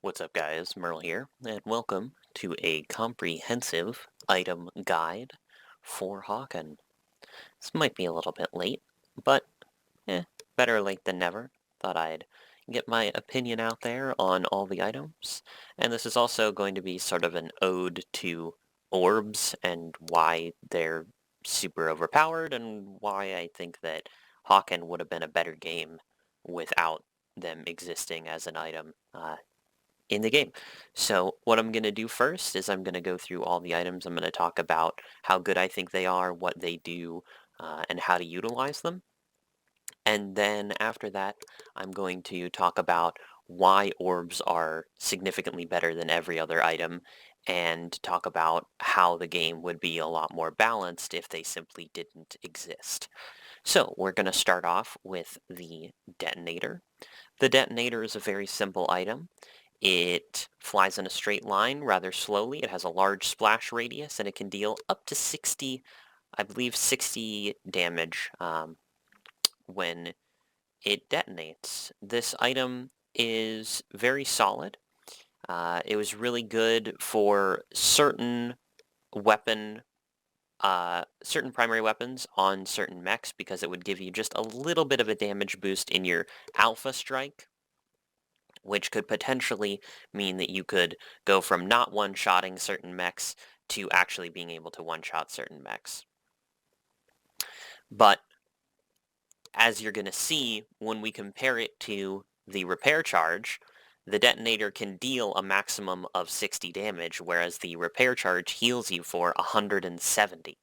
What's up guys, Merle here, and welcome to a comprehensive item guide for Hawken. This might be a little bit late, but better late than never. Thought I'd get my opinion out there on all the items, and this is also going to be sort of an ode to orbs and why they're super overpowered and why I think that Hawken would have been a better game without them existing as an item in the game. So what I'm going to do first is I'm going to go through all the items. I'm going to talk about how good I think they are, what they do, and how to utilize them. And then after that, I'm going to talk about why orbs are significantly better than every other item, and talk about how the game would be a lot more balanced if they simply didn't exist. So we're going to start off with the Detonator. The Detonator is a very simple item. It flies in a straight line rather slowly. It has a large splash radius, and it can deal up to 60, I believe 60 damage when it detonates. This item is very solid. It was really good for certain primary weapons on certain mechs because it would give you just a little bit of a damage boost in your alpha strike, which could potentially mean that you could go from not one-shotting certain mechs to actually being able to one-shot certain mechs. But as you're going to see when we compare it to the repair charge, the Detonator can deal a maximum of 60 damage, whereas the repair charge heals you for 170.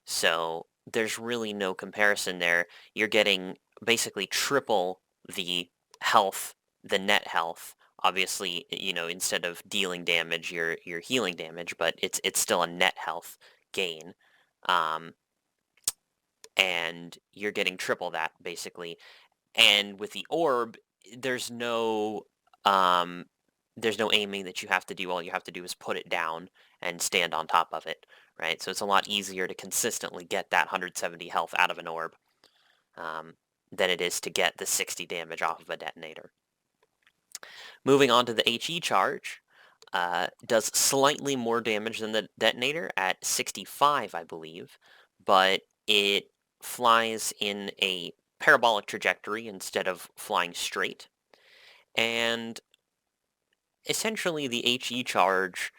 So there's really no comparison there. You're getting basically triple the health, the net health. Obviously, instead of dealing damage, you're healing damage, but it's still a net health gain. And you're getting triple that basically. And with the orb, there's no aiming that you have to do. All you have to do is put it down and stand on top of it, right? So it's a lot easier to consistently get that 170 health out of an orb than it is to get the 60 damage off of a Detonator. Moving on to the HE charge, does slightly more damage than the Detonator at 65, I believe, but it flies in a parabolic trajectory instead of flying straight. And essentially the HE charge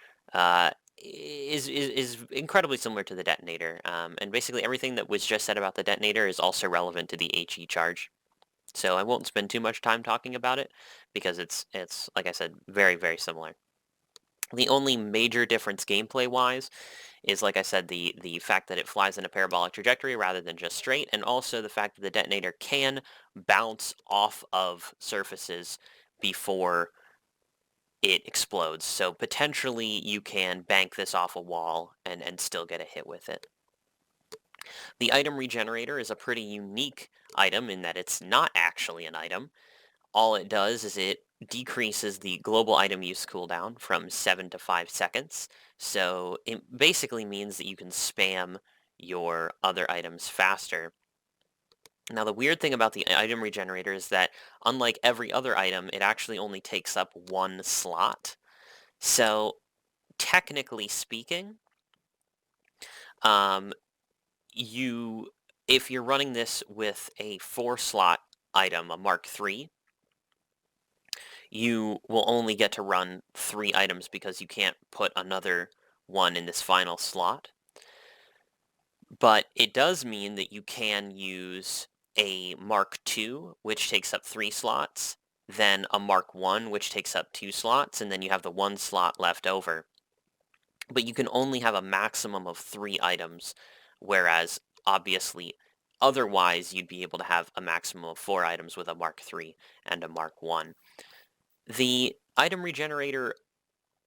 is incredibly similar to the Detonator. And basically everything that was just said about the Detonator is also relevant to the HE charge. So I won't spend too much time talking about it because it's like I said, very, very similar. The only major difference gameplay-wise is, like I said, the fact that it flies in a parabolic trajectory rather than just straight, and also the fact that the Detonator can bounce off of surfaces before it explodes. So potentially you can bank this off a wall and still get a hit with it. The item Regenerator is a pretty unique item in that it's not actually an item. All it does is it decreases the global item use cooldown from 7 to 5 seconds. So it basically means that you can spam your other items faster. Now the weird thing about the item Regenerator is that unlike every other item, it actually only takes up one slot. So technically speaking, if you're running this with a 4-slot item, a Mark III, you will only get to run 3 items because you can't put another one in this final slot. But it does mean that you can use a Mark II, which takes up 3 slots, then a Mark I, which takes up 2 slots, and then you have the 1 slot left over. But you can only have a maximum of 3 items, whereas obviously otherwise you'd be able to have a maximum of 4 items with a Mark III and a Mark I. The item Regenerator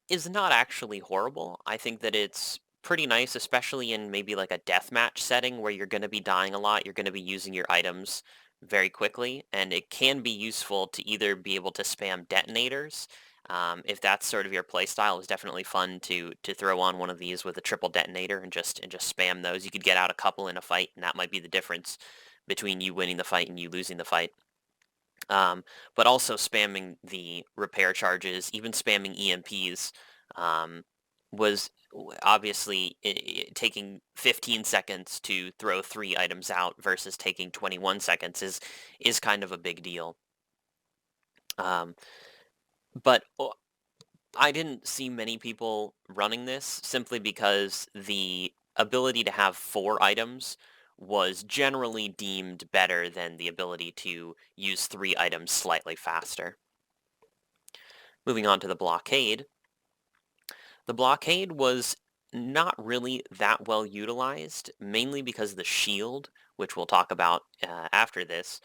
is not actually horrible. I think that it's pretty nice, especially in maybe like a deathmatch setting where you're going to be dying a lot. You're going to be using your items very quickly, and it can be useful to either be able to spam detonators. If that's sort of your playstyle, it's definitely fun to throw on one of these with a triple detonator and just spam those. You could get out a couple in a fight, and that might be the difference between you winning the fight and you losing the fight. but also spamming the repair charges, even spamming EMPs, was obviously taking 15 seconds to throw 3 items out versus taking 21 seconds is kind of a big deal. But I didn't see many people running this simply because the ability to have 4 items was generally deemed better than the ability to use 3 items slightly faster. Moving on to the Blockade. The Blockade was not really that well utilized, mainly because the shield, which we'll talk about after this,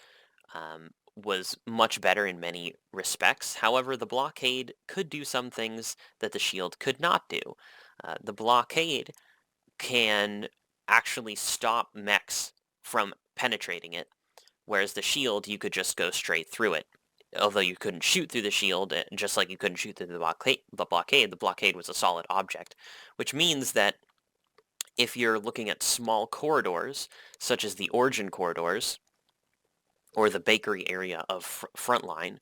was much better in many respects. However, the Blockade could do some things that the shield could not do. The Blockade can actually stop mechs from penetrating it, whereas the shield, you could just go straight through it. Although you couldn't shoot through the shield, just like you couldn't shoot through the blockade was a solid object, which means that if you're looking at small corridors, such as the Origin corridors, or the bakery area of Frontline,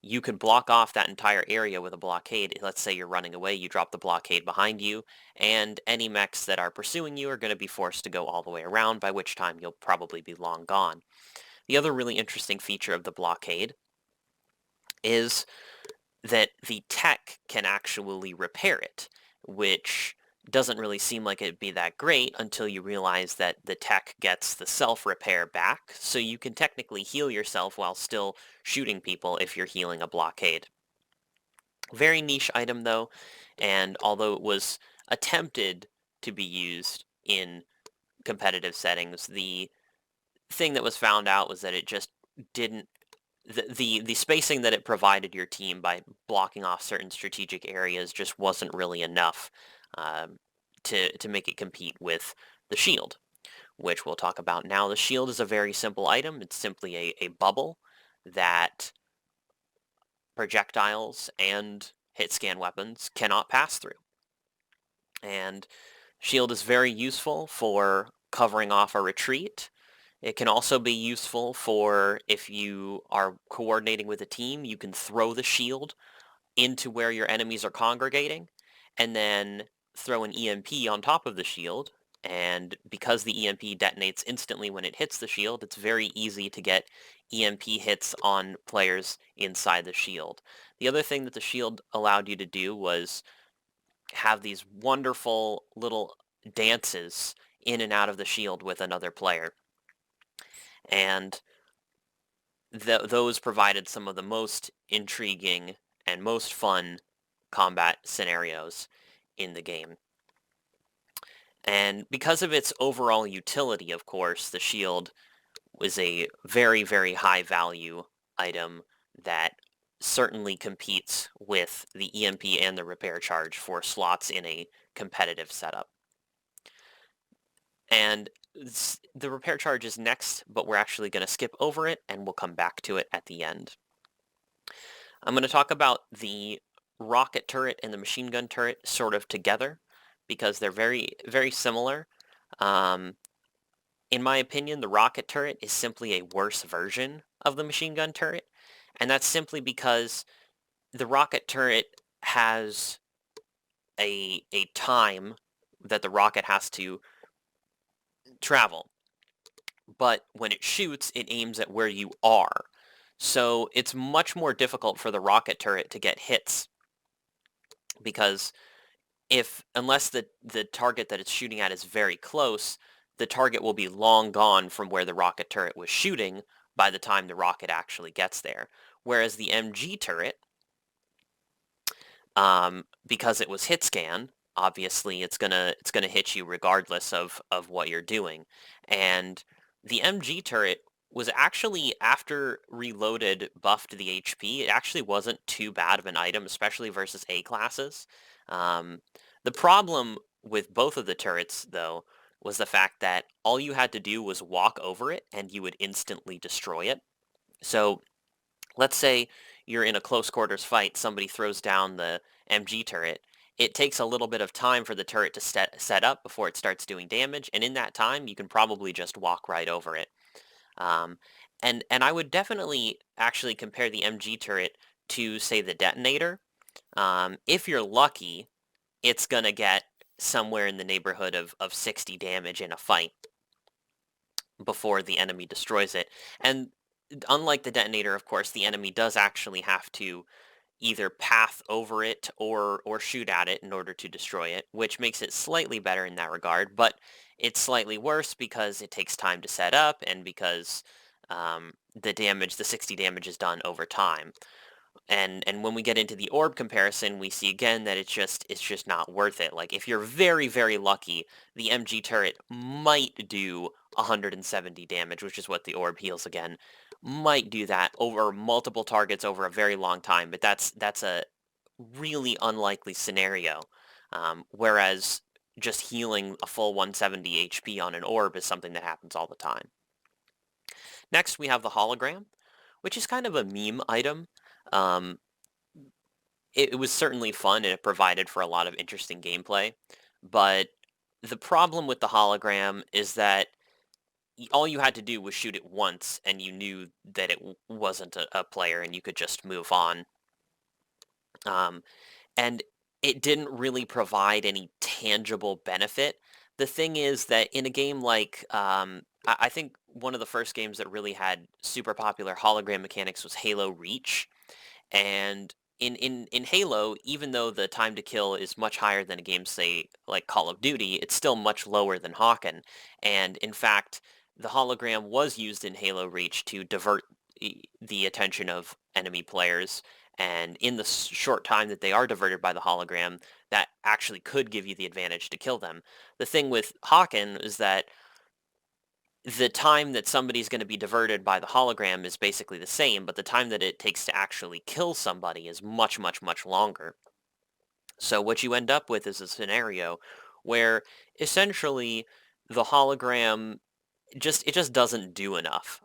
you could block off that entire area with a blockade. Let's say you're running away, you drop the blockade behind you, and any mechs that are pursuing you are going to be forced to go all the way around, by which time you'll probably be long gone. The other really interesting feature of the blockade is that the tech can actually repair it, which doesn't really seem like it'd be that great until you realize that the tech gets the self-repair back, so you can technically heal yourself while still shooting people if you're healing a blockade. Very niche item though, and although it was attempted to be used in competitive settings, the thing that was found out was that it just didn't the spacing that it provided your team by blocking off certain strategic areas just wasn't really enough to make it compete with the shield, which we'll talk about now. The shield is a very simple item. It's simply a bubble that projectiles and hit scan weapons cannot pass through. And shield is very useful for covering off a retreat. It can also be useful for if you are coordinating with a team, you can throw the shield into where your enemies are congregating and then throw an EMP on top of the shield. And because the EMP detonates instantly when it hits the shield, it's very easy to get EMP hits on players inside the shield. The other thing that the shield allowed you to do was have these wonderful little dances in and out of the shield with another player. And those provided some of the most intriguing and most fun combat scenarios in the game. And because of its overall utility, of course, the shield was a very, very high value item that certainly competes with the EMP and the repair charge for slots in a competitive setup. And the repair charge is next, but we're actually going to skip over it and we'll come back to it at the end. I'm going to talk about the rocket turret and the machine gun turret sort of together because they're very, very similar. In my opinion, the rocket turret is simply a worse version of the machine gun turret, and that's simply because the rocket turret has a time that the rocket has to travel, but when it shoots, it aims at where you are. So it's much more difficult for the rocket turret to get hits because unless the target that it's shooting at is very close, the target will be long gone from where the rocket turret was shooting by the time the rocket actually gets there. Whereas the MG turret, because it was hit scan, obviously it's gonna hit you regardless of what you're doing. And the MG turret was actually, after Reloaded buffed the HP, it actually wasn't too bad of an item, especially versus A classes. The problem with both of the turrets, though, was the fact that all you had to do was walk over it and you would instantly destroy it. So let's say you're in a close quarters fight, somebody throws down the MG turret. It takes a little bit of time for the turret to set up before it starts doing damage, and in that time, you can probably just walk right over it. And I would definitely actually compare the MG turret to, say, the Detonator. If you're lucky, it's gonna get somewhere in the neighborhood of 60 damage in a fight before the enemy destroys it. And unlike the Detonator, of course, the enemy does actually have to either path over it or shoot at it in order to destroy it, which makes it slightly better in that regard, but it's slightly worse because it takes time to set up and because the 60 damage is done over time. And when we get into the orb comparison, we see again that it's just not worth it. Like if you're very, very lucky, the MG turret might do 170 damage, which is what the orb heals again. Might do that over multiple targets over a very long time, but that's a really unlikely scenario. Whereas just healing a full 170 HP on an orb is something that happens all the time. Next, we have the hologram, which is kind of a meme item. Um, it was certainly fun and it provided for a lot of interesting gameplay, but the problem with the hologram is that all you had to do was shoot it once and you knew that it wasn't a player and you could just move on. Um, and it didn't really provide any tangible benefit. The thing is that in a game like, I think one of the first games that really had super popular hologram mechanics was Halo Reach. And in Halo, even though the time to kill is much higher than a game, say, like Call of Duty, it's still much lower than Hawken. And in fact, the hologram was used in Halo Reach to divert the attention of enemy players. And in the short time that they are diverted by the hologram, that actually could give you the advantage to kill them. The thing with Hawken is that the time that somebody's going to be diverted by the hologram is basically the same, but the time that it takes to actually kill somebody is much, much, much longer. So what you end up with is a scenario where essentially the hologram it just doesn't do enough.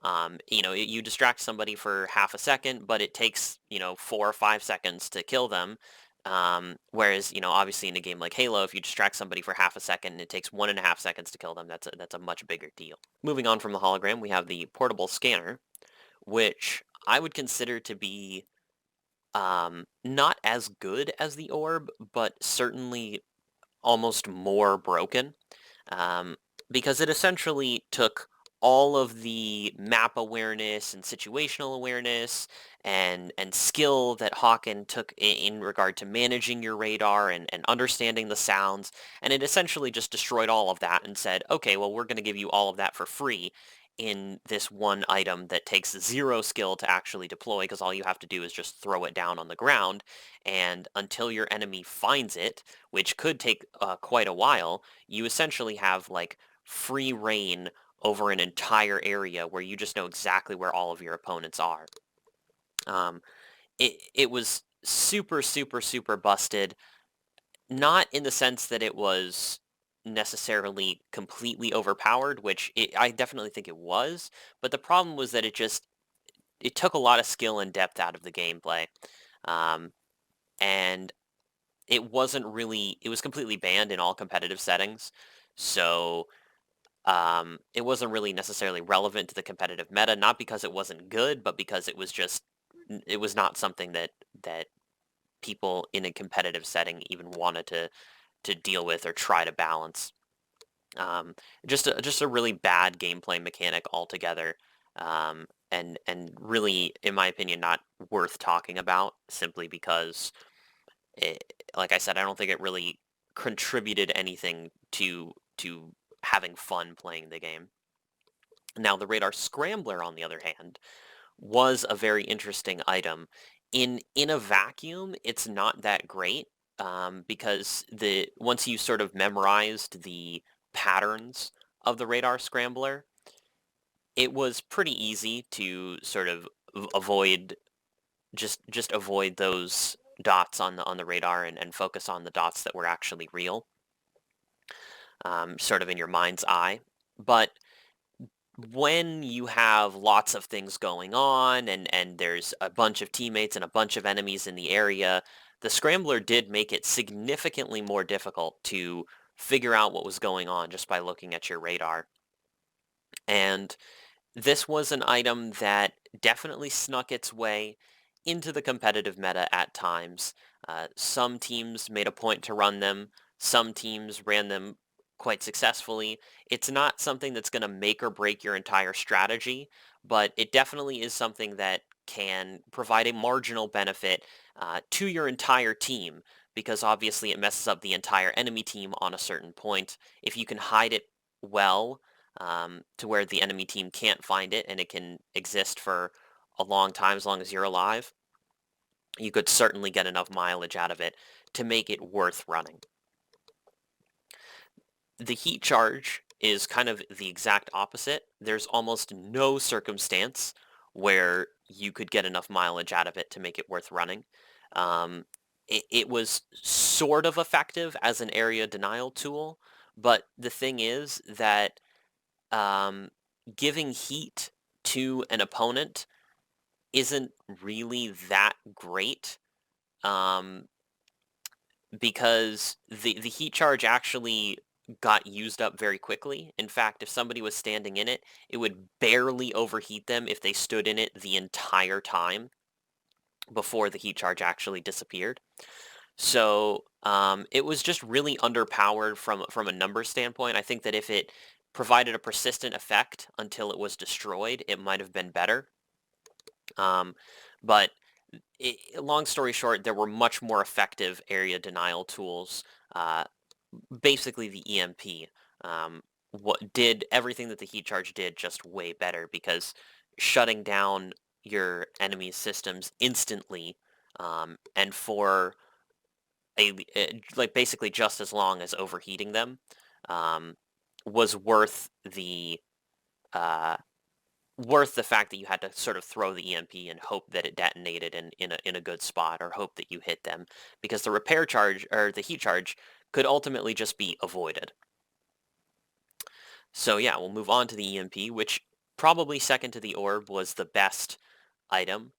You distract somebody for half a second, but it takes 4 or 5 seconds to kill them. Whereas obviously in a game like Halo, if you distract somebody for half a second and it takes 1.5 seconds to kill them, that's a much bigger deal. Moving on from the hologram, we have the portable scanner, which I would consider to be not as good as the orb, but certainly almost more broken. Um, because it essentially took all of the map awareness and situational awareness and skill that Hawken took in regard to managing your radar and understanding the sounds, and it essentially just destroyed all of that and said, okay, well, we're going to give you all of that for free in this one item that takes 0 skill to actually deploy, because all you have to do is just throw it down on the ground, and until your enemy finds it, which could take quite a while, you essentially have like free reign over an entire area where you just know exactly where all of your opponents are. Um, it was super, super, super busted, not in the sense that it was necessarily completely overpowered, which I definitely think it was, but the problem was that it took a lot of skill and depth out of the gameplay. Um, and it was completely banned in all competitive settings. So it wasn't really necessarily relevant to the competitive meta, not because it wasn't good, but because it was not something that people in a competitive setting even wanted to deal with or try to balance. Um, just a really bad gameplay mechanic altogether. And really, in my opinion, not worth talking about simply because like I said, I don't think it really contributed anything to having fun playing the game. Now, the Radar Scrambler, on the other hand, was a very interesting item. In a vacuum, it's not that great because the once you sort of memorized the patterns of the Radar Scrambler, it was pretty easy to sort of avoid just avoid those dots on the radar and focus on the dots that were actually real, sort of in your mind's eye. But when you have lots of things going on and there's a bunch of teammates and a bunch of enemies in the area, the Scrambler did make it significantly more difficult to figure out what was going on just by looking at your radar. And This was an item that definitely snuck its way into the competitive meta at times. Some teams made a point to run them, some teams ran them quite successfully. It's not something that's going to make or break your entire strategy, but it definitely is something that can provide a marginal benefit to your entire team, because obviously it messes up the entire enemy team on a certain point. If you can hide it well, to where the enemy team can't find it and it can exist for a long time as long as you're alive, you could certainly get enough mileage out of it to make it worth running. The heat charge is kind of the exact opposite. There's almost no circumstance where you could get enough mileage out of it to make it worth running. It was sort of effective as an area denial tool, but the thing is that um, giving heat to an opponent isn't really that great, um, because the heat charge actually got used up very quickly. In fact, if somebody was standing in it, it would barely overheat them if they stood in it the entire time before the heat charge actually disappeared. So it was just really underpowered from a number standpoint. I think that if it provided a persistent effect until it was destroyed, it might have been better. But long story short, there were much more effective area denial tools. Uh, Basically, the EMP what did everything that the heat charge did, just way better, because shutting down your enemy's systems instantly, and for like basically just as long as overheating them, um, was uh, worth the fact that you had to sort of throw the EMP and hope that it detonated in a good spot, or hope that you hit them, because the repair charge or the heat charge could ultimately just be avoided. So yeah, we'll move on to the EMP, which probably second to the orb was the best item.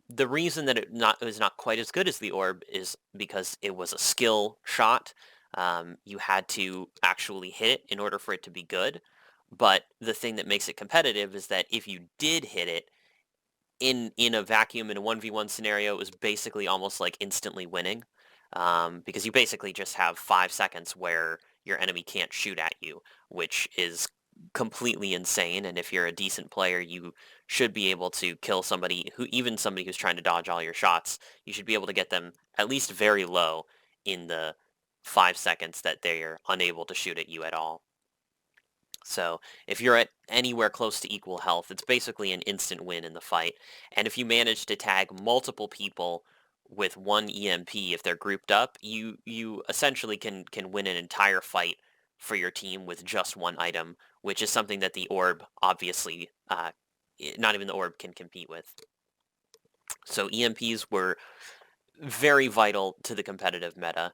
The reason that it was not quite as good as the orb is because it was a skill shot. You had to actually hit it in order for it to be good. But the thing that makes it competitive is that if you did hit it in a vacuum in a 1v1 scenario, it was basically almost like instantly winning, because you basically just have 5 seconds where your enemy can't shoot at you, which is completely insane. And if you're a decent player, you should be able to kill somebody even somebody who's trying to dodge all your shots. You should be able to get them at least very low in the 5 seconds that they're unable to shoot at you at all. So if you're at anywhere close to equal health, it's basically an instant win in the fight. And if you manage to tag multiple people with one EMP, if they're grouped up, you essentially can win an entire fight for your team with just one item, which is something that the orb obviously, not even the orb can compete with. So EMPs were very vital to the competitive meta.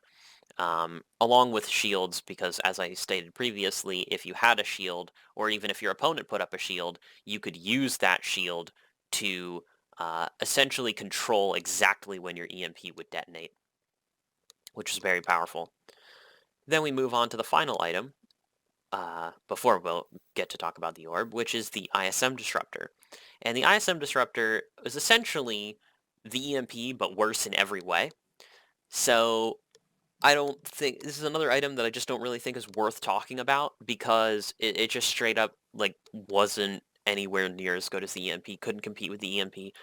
Along with shields, because as I stated previously, if you had a shield, or even if your opponent put up a shield, you could use that shield to essentially control exactly when your EMP would detonate, which is very powerful. Then we move on to the final item, before we'll get to talk about the orb, which is the ISM Disruptor. And the ISM Disruptor is essentially the EMP, but worse in every way. So I don't think this is another item that I just don't really think is worth talking about, because it just straight up like wasn't anywhere near as good as the EMP, couldn't compete with the EMP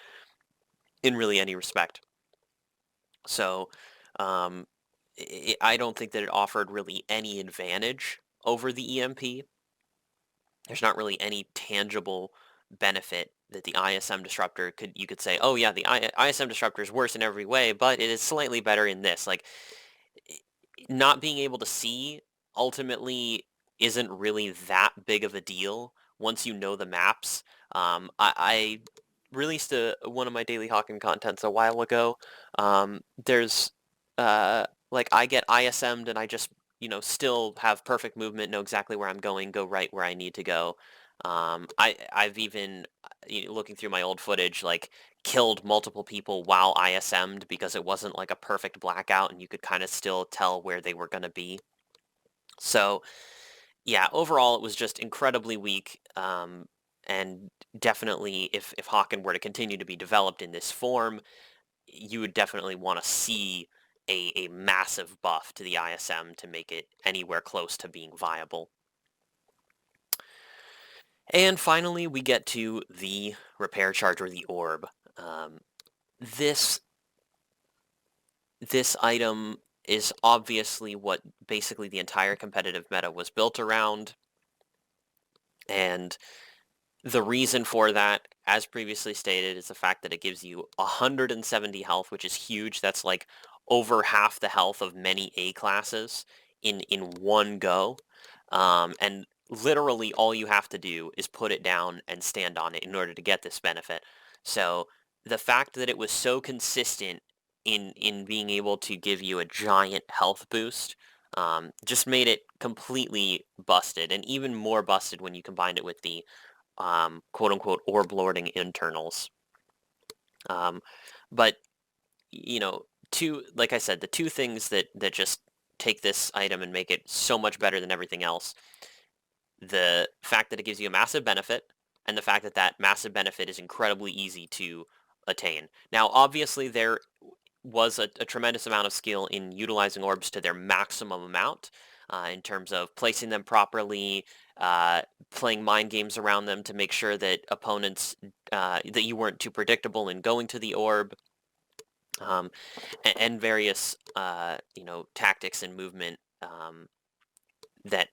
in really any respect. So um, I don't think that it offered really any advantage over the EMP. There's not really any tangible benefit that the ISM Disruptor you could say, oh yeah, the ISM Disruptor is worse in every way, but it is slightly better in this. Like, not being able to see ultimately isn't really that big of a deal once you know the maps. I released one of my daily Hawken contents a while ago. There's like, I get ISM'd and I just still have perfect movement, know exactly where I'm going, go right where I need to go. I've even, looking through my old footage, like, killed multiple people while ISM'd because it wasn't like a perfect blackout and you could kind of still tell where they were going to be. So yeah, overall it was just incredibly weak. And definitely, if Hawken were to continue to be developed in this form, you would definitely want to see a massive buff to the ISM to make it anywhere close to being viable. And finally, we get to the Repair Charger the Orb. This item is obviously what basically the entire competitive meta was built around, and the reason for that, as previously stated, is the fact that it gives you 170 health, which is huge. That's like over half the health of many A classes in one go. And literally all you have to do is put it down and stand on it in order to get this benefit. So the fact that it was so consistent in being able to give you a giant health boost just made it completely busted, and even more busted when you combined it with the quote-unquote orb lording internals. But you know, like I said, the two things that just take this item and make it so much better than everything else: the fact that it gives you a massive benefit, and the fact that that massive benefit is incredibly easy to attain. Now, obviously, there was a tremendous amount of skill in utilizing orbs to their maximum amount, in terms of placing them properly, playing mind games around them to make sure that opponents, that you weren't too predictable in going to the orb, um, and various, tactics and movement that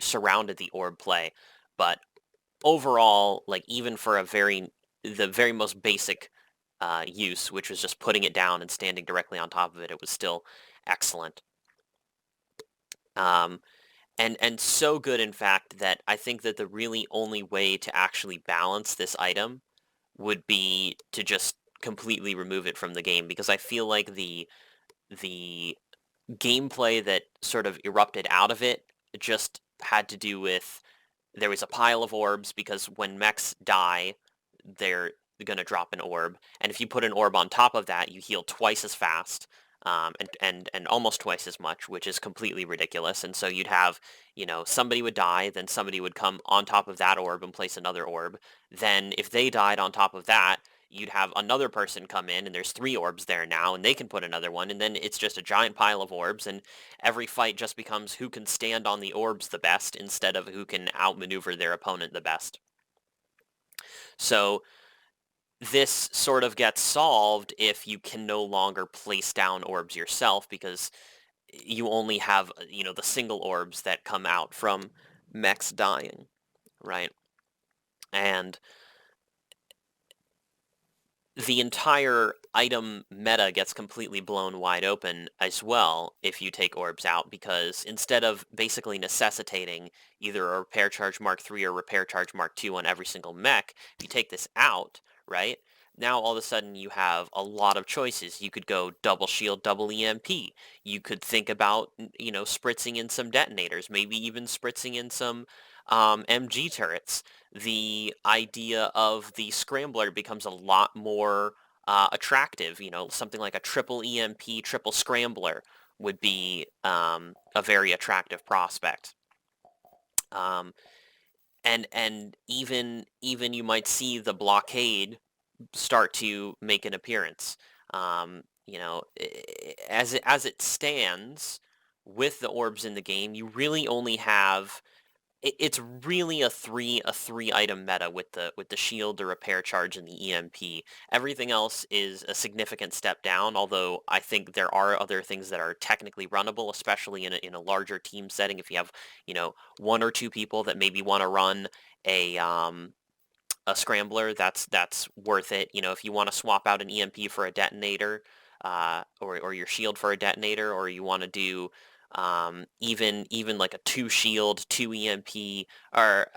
surrounded the orb play. But overall, like, even for the very most basic use, which was just putting it down and standing directly on top of it, it was still excellent. And so good, in fact, that I think that the really only way to actually balance this item would be to just completely remove it from the game, because I feel like the gameplay that sort of erupted out of it just had to do with, there was a pile of orbs, because when mechs die, they're going to drop an orb, and if you put an orb on top of that, you heal twice as fast, and almost twice as much, which is completely ridiculous. And so you'd have, somebody would die, then somebody would come on top of that orb and place another orb. Then if they died on top of that, you'd have another person come in, and there's 3 orbs there now, and they can put another one, and then it's just a giant pile of orbs, and every fight just becomes who can stand on the orbs the best instead of who can outmaneuver their opponent the best. So this sort of gets solved if you can no longer place down orbs yourself, because you only have, the single orbs that come out from mechs dying, right? And the entire item meta gets completely blown wide open as well if you take orbs out, because instead of basically necessitating either a Repair Charge Mark III or Repair Charge Mark II on every single mech, if you take this out, right, now all of a sudden you have a lot of choices. You could go double shield, double EMP. You could think about, spritzing in some detonators, maybe even spritzing in some MG turrets. The idea of the scrambler becomes a lot more attractive. Something like a triple EMP, triple scrambler would be a very attractive prospect. And even you might see the Blockade start to make an appearance. As it stands, with the orbs in the game, you really only have, it's really a three item meta with the shield, the repair charge, and the EMP. Everything else is a significant step down, although I think there are other things that are technically runnable, especially in a larger team setting. If you have, 1 or 2 people that maybe want to run a scrambler, that's worth it. If you want to swap out an EMP for a detonator, or your shield for a detonator, or you want to do even like a 2 shield, 2 EMP, or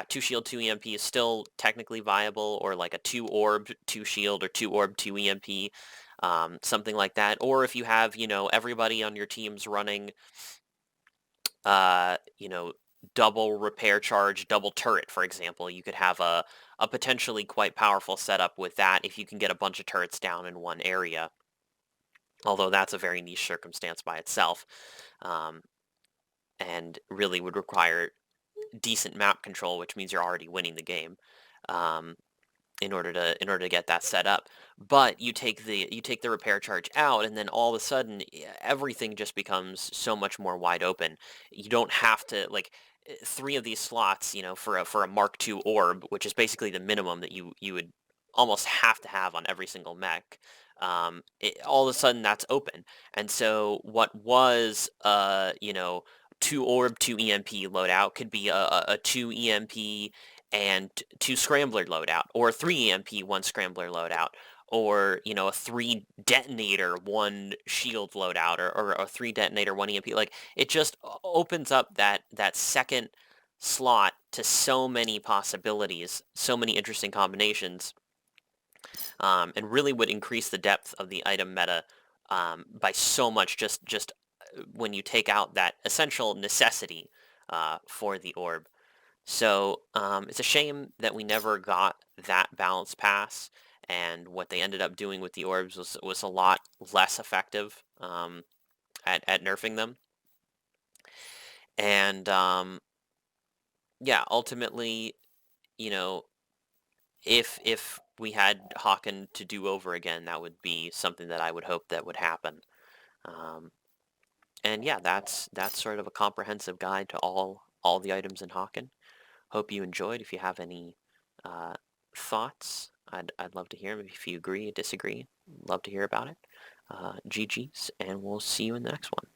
2 shield, 2 EMP is still technically viable, or like a 2 orb, 2 shield, or 2 orb, 2 EMP, something like that. Or if you have, everybody on your team's running, uh, you know, double repair charge, double turret, for example, you could have a potentially quite powerful setup with that if you can get a bunch of turrets down in one area. Although that's a very niche circumstance by itself, and really would require decent map control, which means you're already winning the game. In order to get that set up. But you take the repair charge out, and then all of a sudden everything just becomes so much more wide open. You don't have to like 3 of these slots, for a Mark II orb, which is basically the minimum that you would almost have to have on every single mech. All of a sudden that's open, and so what was 2 orb 2 EMP loadout could be a 2 EMP and 2 scrambler loadout, or a 3 EMP 1 scrambler loadout, or a 3 detonator 1 shield loadout, or a 3 detonator 1 EMP. Like, it just opens up that second slot to so many possibilities, so many interesting combinations, and really would increase the depth of the item meta by so much, just when you take out that essential necessity for the orb. So it's a shame that we never got that balance pass, and what they ended up doing with the orbs was a lot less effective at nerfing them. And yeah, ultimately, you know, if we had Hawken to do over again, that would be something that I would hope that would happen. Um, and yeah, that's sort of a comprehensive guide to all the items in Hawken. Hope you enjoyed. If you have any uh, thoughts, I'd love to hear them. If you agree, disagree, love to hear about it. GG's, and we'll see you in the next one.